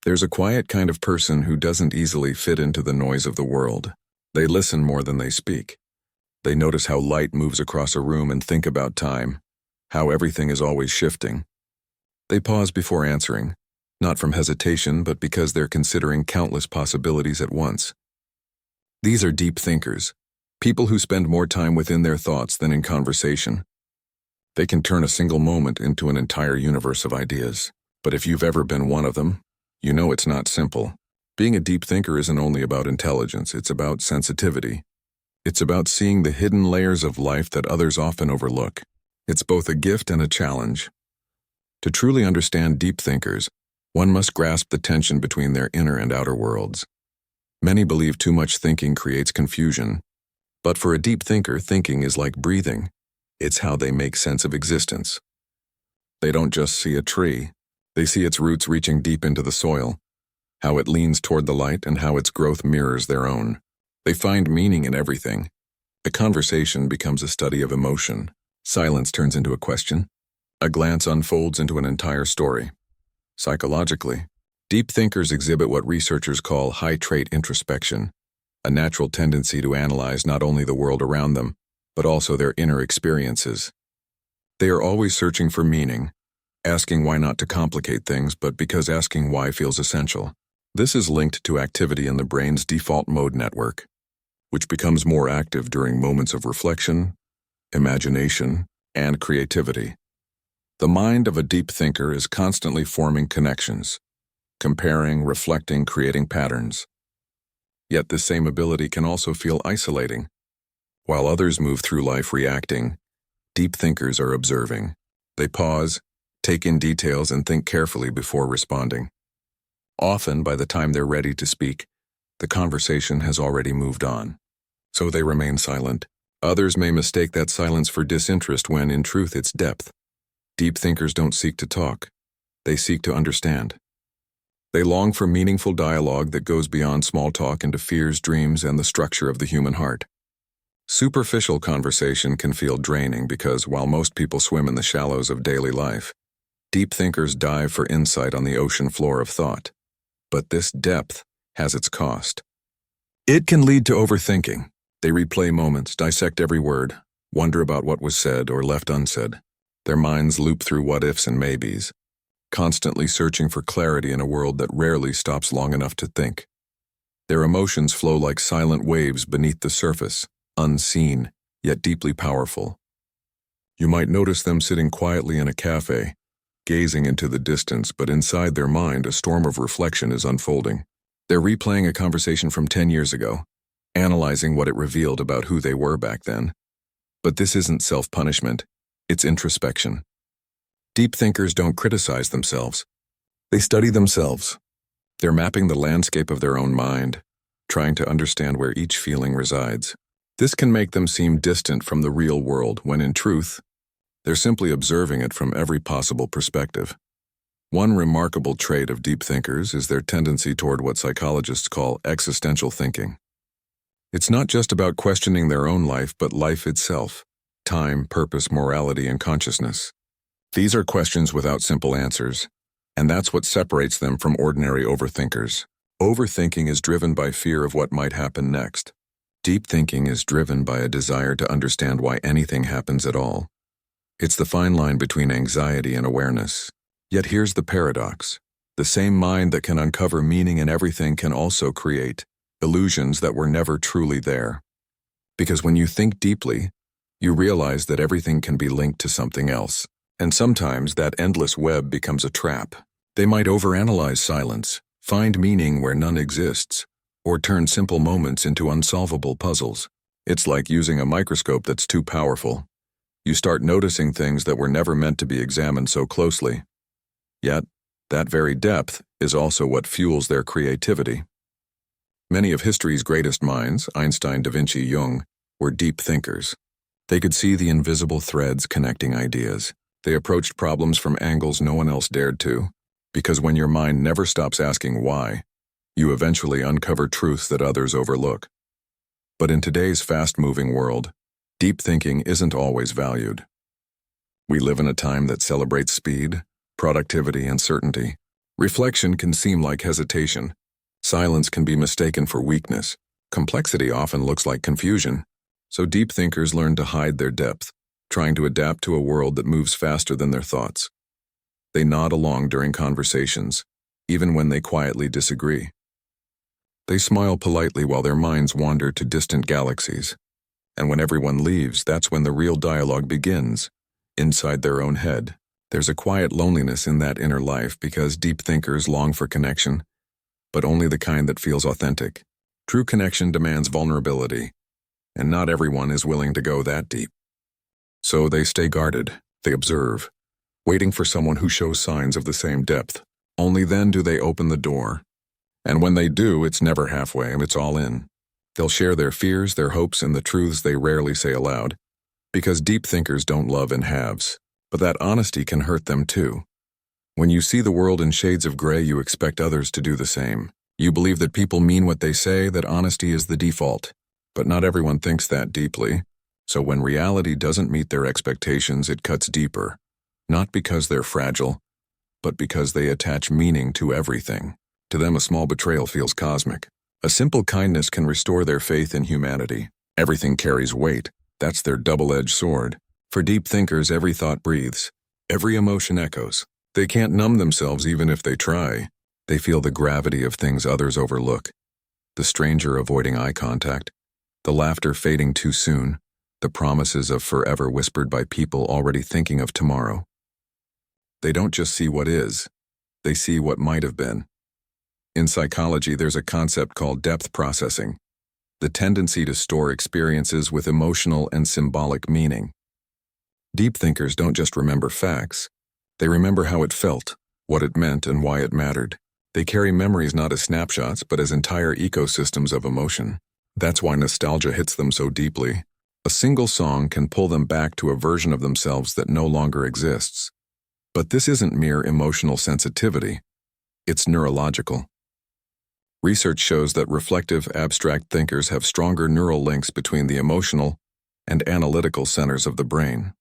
There's a quiet kind of person who doesn't easily fit into the noise of the world. They listen more than they speak. They notice how light moves across a room and think about time, how everything is always shifting. They pause before answering, not from hesitation, but because they're considering countless possibilities at once. These are deep thinkers, people who spend more time within their thoughts than in conversation. They can turn a single moment into an entire universe of ideas. But if you've ever been one of them, you know it's not simple. Being a deep thinker isn't only about intelligence, it's about sensitivity. It's about seeing the hidden layers of life that others often overlook. It's both a gift and a challenge. To truly understand deep thinkers, one must grasp the tension between their inner and outer worlds. Many believe too much thinking creates confusion. But for a deep thinker, thinking is like breathing. It's how they make sense of existence. They don't just see a tree. They see its roots reaching deep into the soil, how it leans toward the light and how its growth mirrors their own. They find meaning in everything. A conversation becomes a study of emotion. Silence turns into a question. A glance unfolds into an entire story. Psychologically, deep thinkers exhibit what researchers call high-trait introspection, a natural tendency to analyze not only the world around them, but also their inner experiences. They are always searching for meaning, asking why not to complicate things, but because asking why feels essential. This is linked to activity in the brain's default mode network, which becomes more active during moments of reflection, imagination, and creativity. The mind of a deep thinker is constantly forming connections, comparing, reflecting, creating patterns. Yet this same ability can also feel isolating. While others move through life reacting, deep thinkers are observing. They pause, take in details, and think carefully before responding. Often, by the time they're ready to speak, the conversation has already moved on. So they remain silent. Others may mistake that silence for disinterest when, in truth, it's depth. Deep thinkers don't seek to talk. They seek to understand. They long for meaningful dialogue that goes beyond small talk into fears, dreams, and the structure of the human heart. Superficial conversation can feel draining because, while most people swim in the shallows of daily life, deep thinkers dive for insight on the ocean floor of thought. But this depth has its cost. It can lead to overthinking. They replay moments, dissect every word, wonder about what was said or left unsaid. Their minds loop through what-ifs and maybes, constantly searching for clarity in a world that rarely stops long enough to think. Their emotions flow like silent waves beneath the surface, unseen, yet deeply powerful. You might notice them sitting quietly in a cafe, gazing into the distance, but inside their mind a storm of reflection is unfolding. They're replaying a conversation from 10 years ago, analyzing what it revealed about who they were back then. But this isn't self-punishment, it's introspection. Deep thinkers don't criticize themselves. They study themselves. They're mapping the landscape of their own mind, trying to understand where each feeling resides. This can make them seem distant from the real world when, in truth, they're simply observing it from every possible perspective. One remarkable trait of deep thinkers is their tendency toward what psychologists call existential thinking. It's not just about questioning their own life, but life itself: time, purpose, morality, and consciousness. These are questions without simple answers, and that's what separates them from ordinary overthinkers. Overthinking is driven by fear of what might happen next. Deep thinking is driven by a desire to understand why anything happens at all. It's the fine line between anxiety and awareness. Yet here's the paradox. The same mind that can uncover meaning in everything can also create illusions that were never truly there. Because when you think deeply, you realize that everything can be linked to something else. And sometimes that endless web becomes a trap. They might overanalyze silence, find meaning where none exists, or turn simple moments into unsolvable puzzles. It's like using a microscope that's too powerful. You start noticing things that were never meant to be examined so closely. Yet, that very depth is also what fuels their creativity. Many of history's greatest minds, Einstein, Da Vinci, Jung, were deep thinkers. They could see the invisible threads connecting ideas. They approached problems from angles no one else dared to, because when your mind never stops asking why, you eventually uncover truths that others overlook. But in today's fast-moving world, deep thinking isn't always valued. We live in a time that celebrates speed, productivity, and certainty. Reflection can seem like hesitation. Silence can be mistaken for weakness. Complexity often looks like confusion. So deep thinkers learn to hide their depth, trying to adapt to a world that moves faster than their thoughts. They nod along during conversations, even when they quietly disagree. They smile politely while their minds wander to distant galaxies. And when everyone leaves, that's when the real dialogue begins, inside their own head. There's a quiet loneliness in that inner life because deep thinkers long for connection, but only the kind that feels authentic. True connection demands vulnerability, and not everyone is willing to go that deep. So they stay guarded, they observe, waiting for someone who shows signs of the same depth. Only then do they open the door. And when they do, it's never halfway, it's all in. They'll share their fears, their hopes, and the truths they rarely say aloud. Because deep thinkers don't love in halves, but that honesty can hurt them too. When you see the world in shades of gray, you expect others to do the same. You believe that people mean what they say, that honesty is the default. But not everyone thinks that deeply. So when reality doesn't meet their expectations, it cuts deeper. Not because they're fragile, but because they attach meaning to everything. To them, a small betrayal feels cosmic. A simple kindness can restore their faith in humanity. Everything carries weight. That's their double-edged sword. For deep thinkers, every thought breathes. Every emotion echoes. They can't numb themselves even if they try. They feel the gravity of things others overlook. The stranger avoiding eye contact. The laughter fading too soon. The promises of forever whispered by people already thinking of tomorrow. They don't just see what is. They see what might have been. In psychology, there's a concept called depth processing, the tendency to store experiences with emotional and symbolic meaning. Deep thinkers don't just remember facts. They remember how it felt, what it meant, and why it mattered. They carry memories not as snapshots, but as entire ecosystems of emotion. That's why nostalgia hits them so deeply. A single song can pull them back to a version of themselves that no longer exists. But this isn't mere emotional sensitivity. It's neurological. Research shows that reflective, abstract thinkers have stronger neural links between the emotional and analytical centers of the brain.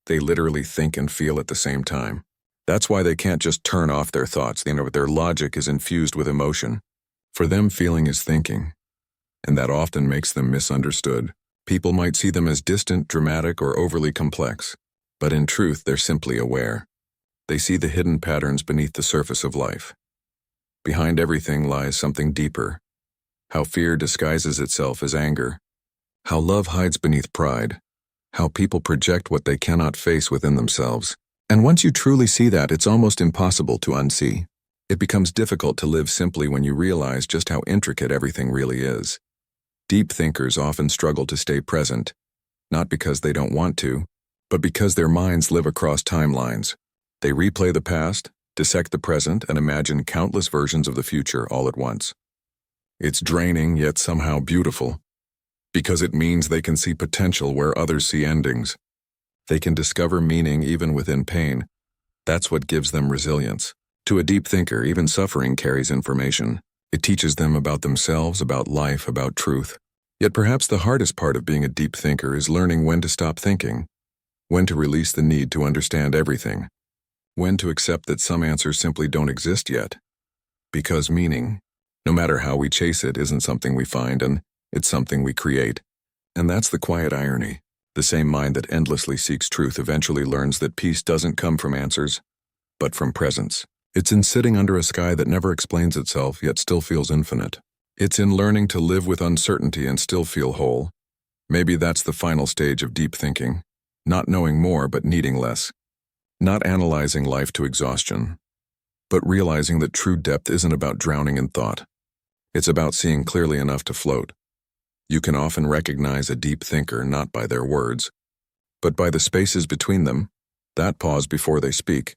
They literally think and feel at the same time. That's why they can't just turn off their thoughts. Their logic is infused with emotion. For them, feeling is thinking, and that often makes them misunderstood. People might see them as distant, dramatic, or overly complex, but in truth, they're simply aware. They see the hidden patterns beneath the surface of life. Behind everything lies something deeper. How fear disguises itself as anger. How love hides beneath pride. How people project what they cannot face within themselves. And once you truly see that, it's almost impossible to unsee. It becomes difficult to live simply when you realize just how intricate everything really is. Deep thinkers often struggle to stay present, not because they don't want to, but because their minds live across timelines. They replay the past, dissect the present, and imagine countless versions of the future all at once. It's draining, yet somehow beautiful, because it means they can see potential where others see endings. They can discover meaning even within pain. That's what gives them resilience. To a deep thinker, even suffering carries information. It teaches them about themselves, about life, about truth. Yet perhaps the hardest part of being a deep thinker is learning when to stop thinking, when to release the need to understand everything, when to accept that some answers simply don't exist yet. Because meaning, no matter how we chase it, isn't something we find, and it's something we create. And that's the quiet irony. The same mind that endlessly seeks truth eventually learns that peace doesn't come from answers, but from presence. It's in sitting under a sky that never explains itself, yet still feels infinite. It's in learning to live with uncertainty and still feel whole. Maybe that's the final stage of deep thinking. Not knowing more, but needing less. Not analyzing life to exhaustion, but realizing that true depth isn't about drowning in thought. It's about seeing clearly enough to float. You can often recognize a deep thinker not by their words, but by the spaces between them, that pause before they speak,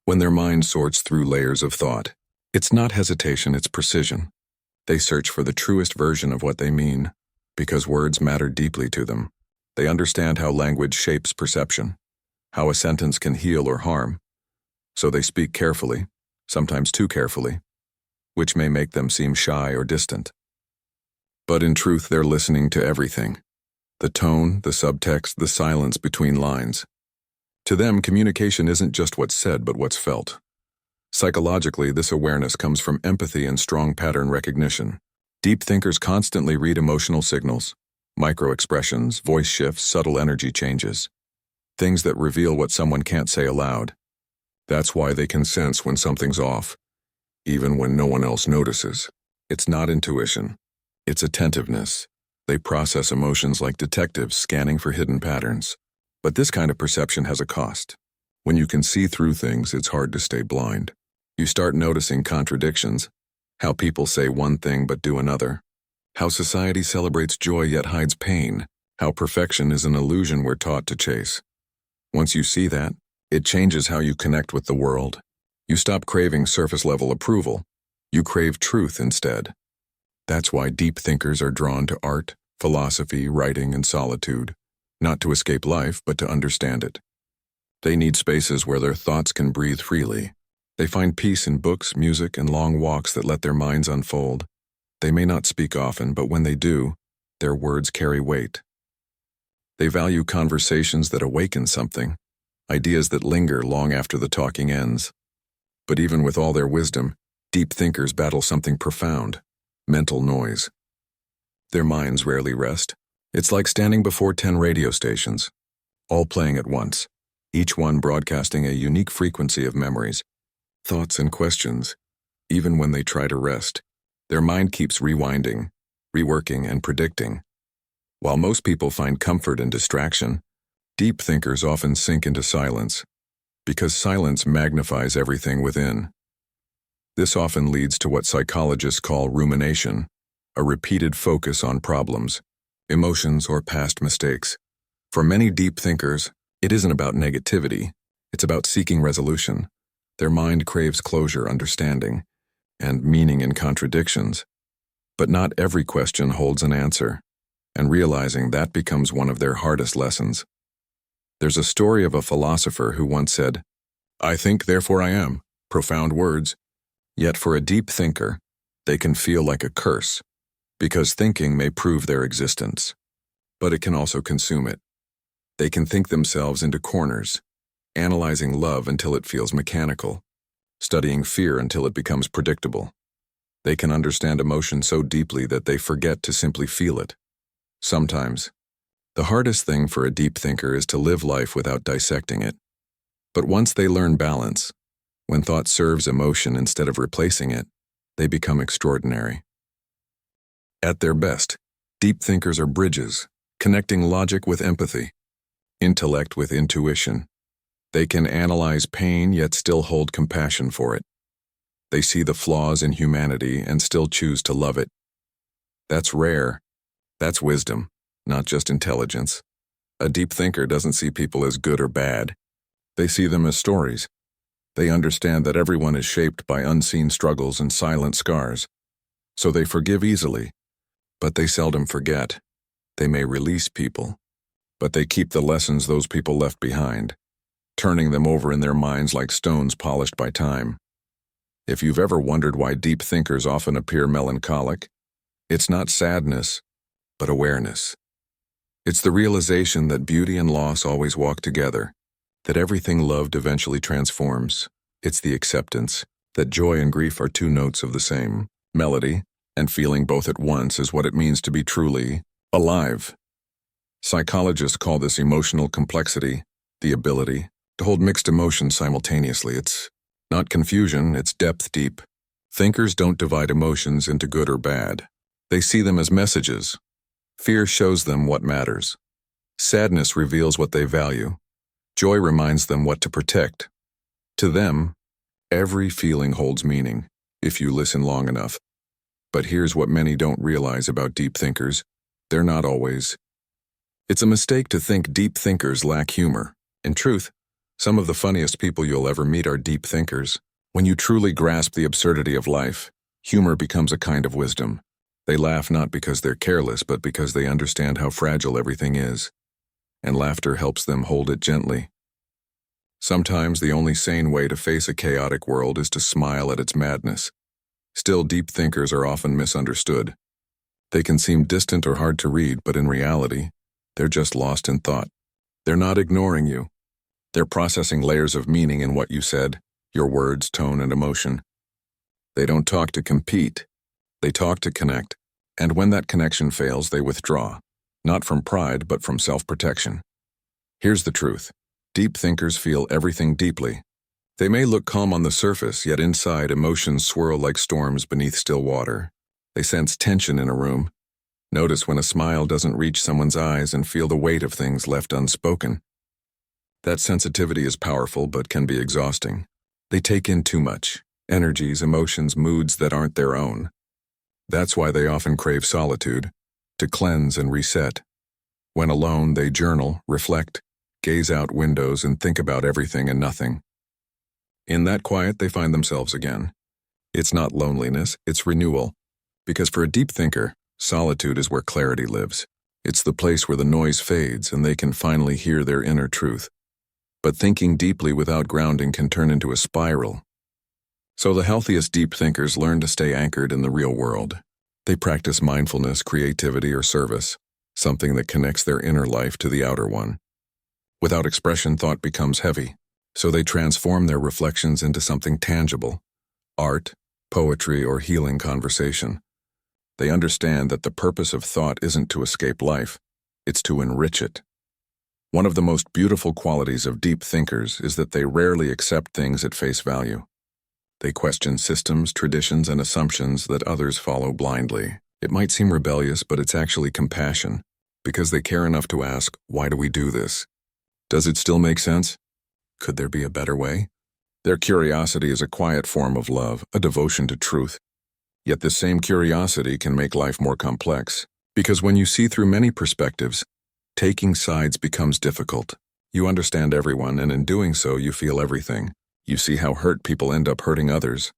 when their mind sorts through layers of thought. It's not hesitation, it's precision. They search for the truest version of what they mean, because words matter deeply to them. They understand how language shapes perception, how a sentence can heal or harm. So they speak carefully, sometimes too carefully, which may make them seem shy or distant. But in truth, they're listening to everything. The tone, the subtext, the silence between lines. To them, communication isn't just what's said, but what's felt. Psychologically, this awareness comes from empathy and strong pattern recognition. Deep thinkers constantly read emotional signals, micro-expressions, voice shifts, subtle energy changes, things that reveal what someone can't say aloud. That's why they can sense when something's off, even when no one else notices. It's not intuition. It's attentiveness. They process emotions like detectives scanning for hidden patterns. But this kind of perception has a cost. When you can see through things, it's hard to stay blind. You start noticing contradictions, how people say one thing but do another, how society celebrates joy yet hides pain, how perfection is an illusion we're taught to chase. Once you see that, it changes how you connect with the world. You stop craving surface-level approval. You crave truth instead. That's why deep thinkers are drawn to art, philosophy, writing, and solitude, not to escape life, but to understand it. They need spaces where their thoughts can breathe freely. They find peace in books, music, and long walks that let their minds unfold. They may not speak often, but when they do, their words carry weight. They value conversations that awaken something, ideas that linger long after the talking ends. But even with all their wisdom, deep thinkers battle something profound: mental noise. Their minds rarely rest. It's like standing before 10 radio stations, all playing at once, each one broadcasting a unique frequency of memories, thoughts, and questions. Even when they try to rest, their mind keeps rewinding, reworking, and predicting. While most people find comfort in distraction, deep thinkers often sink into silence, because silence magnifies everything within. This often leads to what psychologists call rumination, a repeated focus on problems, emotions, or past mistakes. For many deep thinkers, it isn't about negativity, it's about seeking resolution. Their mind craves closure, understanding, and meaning in contradictions. But not every question holds an answer, and realizing that becomes one of their hardest lessons. There's a story of a philosopher who once said, "I think, therefore I am," profound words. Yet for a deep thinker, they can feel like a curse, because thinking may prove their existence, but it can also consume it. They can think themselves into corners, analyzing love until it feels mechanical, studying fear until it becomes predictable. They can understand emotion so deeply that they forget to simply feel it. Sometimes, the hardest thing for a deep thinker is to live life without dissecting it. But once they learn balance, when thought serves emotion instead of replacing it, they become extraordinary. At their best, deep thinkers are bridges, connecting logic with empathy, intellect with intuition. They can analyze pain yet still hold compassion for it. They see the flaws in humanity and still choose to love it. That's rare. That's wisdom, not just intelligence. A deep thinker doesn't see people as good or bad. They see them as stories. They understand that everyone is shaped by unseen struggles and silent scars. So they forgive easily, but they seldom forget. They may release people, but they keep the lessons those people left behind, turning them over in their minds like stones polished by time. If you've ever wondered why deep thinkers often appear melancholic, it's not sadness, but awareness. It's the realization that beauty and loss always walk together, that everything loved eventually transforms. It's the acceptance that joy and grief are two notes of the same melody, and feeling both at once is what it means to be truly alive. Psychologists call this emotional complexity, the ability to hold mixed emotions simultaneously. It's not confusion, it's depth deep. Thinkers don't divide emotions into good or bad. They see them as messages. Fear shows them what matters. Sadness reveals what they value. Joy reminds them what to protect. To them, every feeling holds meaning, if you listen long enough. But here's what many don't realize about deep thinkers. They're not always. It's a mistake to think deep thinkers lack humor. In truth, some of the funniest people you'll ever meet are deep thinkers. When you truly grasp the absurdity of life, humor becomes a kind of wisdom. They laugh not because they're careless, but because they understand how fragile everything is. And laughter helps them hold it gently. Sometimes the only sane way to face a chaotic world is to smile at its madness. Still, deep thinkers are often misunderstood. They can seem distant or hard to read, but in reality, they're just lost in thought. They're not ignoring you. They're processing layers of meaning in what you said, your words, tone, and emotion. They don't talk to compete. They talk to connect. And when that connection fails, they withdraw. Not from pride, but from self-protection. Here's the truth. Deep thinkers feel everything deeply. They may look calm on the surface, yet inside emotions swirl like storms beneath still water. They sense tension in a room. Notice when a smile doesn't reach someone's eyes and feel the weight of things left unspoken. That sensitivity is powerful but can be exhausting. They take in too much. Energies, emotions, moods that aren't their own. That's why they often crave solitude, to cleanse and reset. When alone, they journal, reflect, gaze out windows, and think about everything and nothing. In that quiet, they find themselves again. It's not loneliness, it's renewal. Because for a deep thinker, solitude is where clarity lives. It's the place where the noise fades and they can finally hear their inner truth. But thinking deeply without grounding can turn into a spiral. So the healthiest deep thinkers learn to stay anchored in the real world. They practice mindfulness, creativity, or service, something that connects their inner life to the outer one. Without expression, thought becomes heavy, so they transform their reflections into something tangible: art, poetry, or healing conversation. They understand that the purpose of thought isn't to escape life, it's to enrich it. One of the most beautiful qualities of deep thinkers is that they rarely accept things at face value. They question systems, traditions, and assumptions that others follow blindly. It might seem rebellious, but it's actually compassion, because they care enough to ask, why do we do this? Does it still make sense? Could there be a better way? Their curiosity is a quiet form of love, a devotion to truth. Yet this same curiosity can make life more complex, because when you see through many perspectives, taking sides becomes difficult. You understand everyone, and in doing so, you feel everything. You see how hurt people end up hurting others,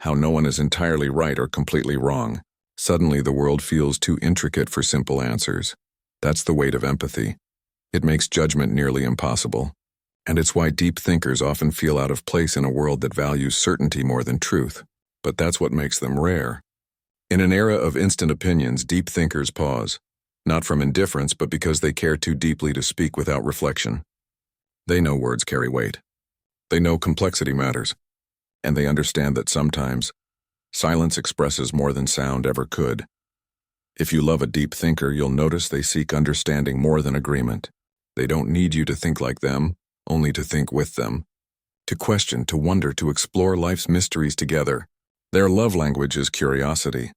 how no one is entirely right or completely wrong. Suddenly, the world feels too intricate for simple answers. That's the weight of empathy. It makes judgment nearly impossible. And it's why deep thinkers often feel out of place in a world that values certainty more than truth. But that's what makes them rare. In an era of instant opinions, deep thinkers pause, not from indifference, but because they care too deeply to speak without reflection. They know words carry weight. They know complexity matters. And they understand that sometimes, silence expresses more than sound ever could. If you love a deep thinker, you'll notice they seek understanding more than agreement. They don't need you to think like them, only to think with them. To question, to wonder, to explore life's mysteries together. Their love language is curiosity.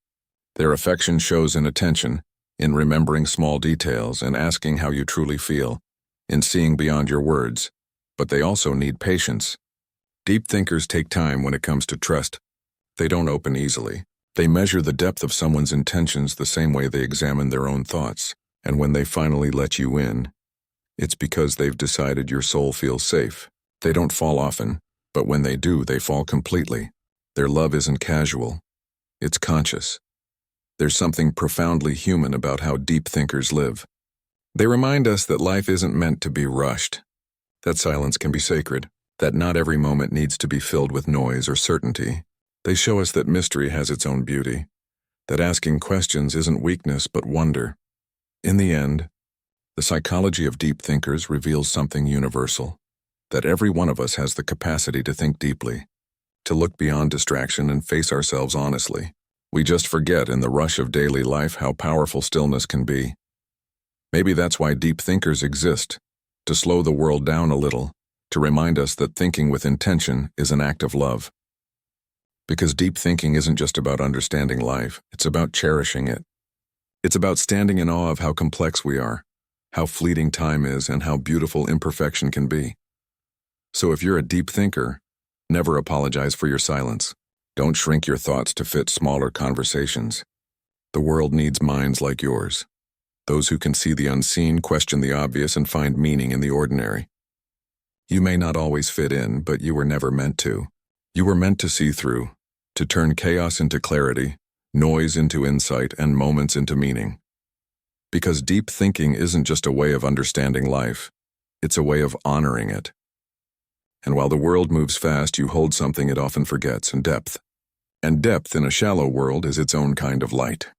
Their affection shows in attention, in remembering small details and asking how you truly feel, in seeing beyond your words. But they also need patience. Deep thinkers take time when it comes to trust. They don't open easily. They measure the depth of someone's intentions the same way they examine their own thoughts. And when they finally let you in, it's because they've decided your soul feels safe. They don't fall often, but when they do, they fall completely. Their love isn't casual. It's conscious. There's something profoundly human about how deep thinkers live. They remind us that life isn't meant to be rushed. That silence can be sacred, that not every moment needs to be filled with noise or certainty. They show us that mystery has its own beauty, that asking questions isn't weakness but wonder. In the end, the psychology of deep thinkers reveals something universal, that every one of us has the capacity to think deeply, to look beyond distraction and face ourselves honestly. We just forget in the rush of daily life how powerful stillness can be. Maybe that's why deep thinkers exist, to slow the world down a little, to remind us that thinking with intention is an act of love. Because deep thinking isn't just about understanding life, it's about cherishing it. It's about standing in awe of how complex we are, how fleeting time is, and how beautiful imperfection can be. So if you're a deep thinker, never apologize for your silence. Don't shrink your thoughts to fit smaller conversations. The world needs minds like yours. Those who can see the unseen, question the obvious, and find meaning in the ordinary. You may not always fit in, but you were never meant to. You were meant to see through, to turn chaos into clarity, noise into insight, and moments into meaning. Because deep thinking isn't just a way of understanding life, it's a way of honoring it. And while the world moves fast, you hold something it often forgets, and depth. And depth in a shallow world is its own kind of light.